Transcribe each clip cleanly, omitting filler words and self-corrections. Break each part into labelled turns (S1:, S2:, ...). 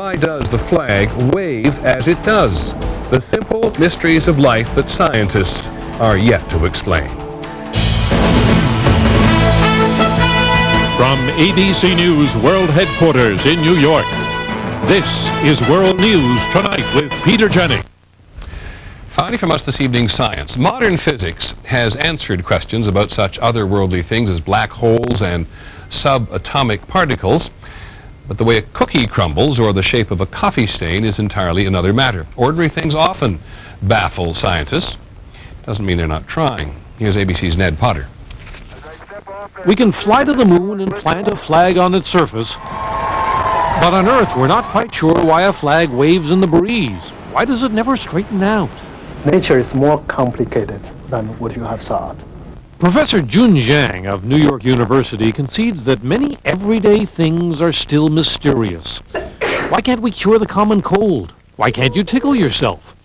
S1: Why does the flag wave as it does? The simple mysteries of life that scientists are yet to explain.
S2: From ABC News World Headquarters in New York, this is World News Tonight with Peter Jennings.
S1: Finally from us this evening, science. Modern physics has answered questions about such otherworldly things as black holes and subatomic particles. But the way a cookie crumbles or the shape of a coffee stain is entirely another matter. Ordinary things often baffle scientists. Doesn't mean they're not trying. Here's ABC's Ned Potter.
S3: We can fly to the moon and plant a flag on its surface. But on Earth, we're not quite sure why a flag waves in the breeze. Why does it never straighten out?
S4: Nature is more complicated than what you have thought.
S3: Professor Jun Zhang of New York University concedes that many everyday things are still mysterious. Why can't we cure the common cold? Why can't you tickle yourself?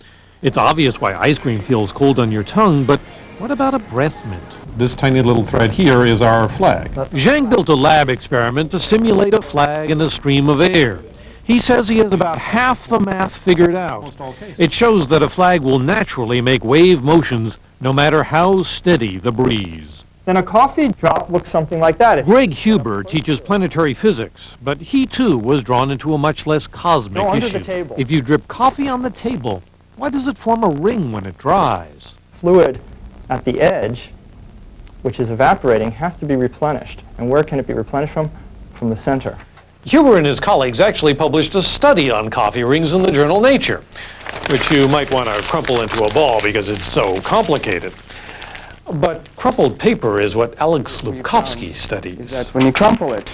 S3: It's obvious why ice cream feels cold on your tongue, but what about a breath mint?
S5: This tiny little thread here is our flag.
S3: Zhang built a lab experiment to simulate a flag in a stream of air. He says he has about half the math figured out. It shows that a flag will naturally make wave motions no matter how steady the breeze.
S6: Then a coffee drop looks something like that.
S3: Greg Huber teaches planetary physics, but he too was drawn into a much less cosmic
S6: under
S3: issue.
S6: the table.
S3: If you drip coffee on the table, why does it form a ring when it dries?
S6: Fluid at the edge, which is evaporating, has to be replenished. And where can it be replenished from? From the center.
S3: Huber and his colleagues actually published a study on coffee rings in the journal Nature, which you might want to crumple into a ball because it's so complicated. But crumpled paper is what Alex Lubkovsky studies.
S7: That when you crumple it,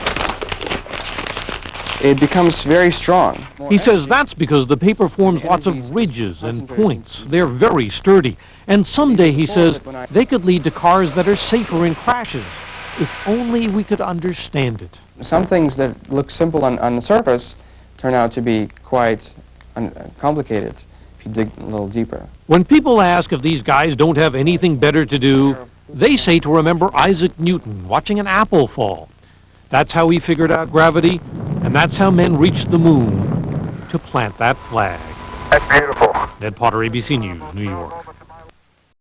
S7: it becomes very strong.
S3: He says that's because the paper forms lots of ridges and points. They're very sturdy. And someday, he says, they could lead to cars that are safer in crashes. If only we could understand it.
S7: Some things that look simple on the surface turn out to be quite complicated if you dig a little deeper.
S3: When people ask if these guys don't have anything better to do, they say to remember Isaac Newton watching an apple fall. That's how he figured out gravity, and that's how men reached the moon to plant that flag.
S8: That's beautiful.
S3: Ned Potter, ABC News, New York.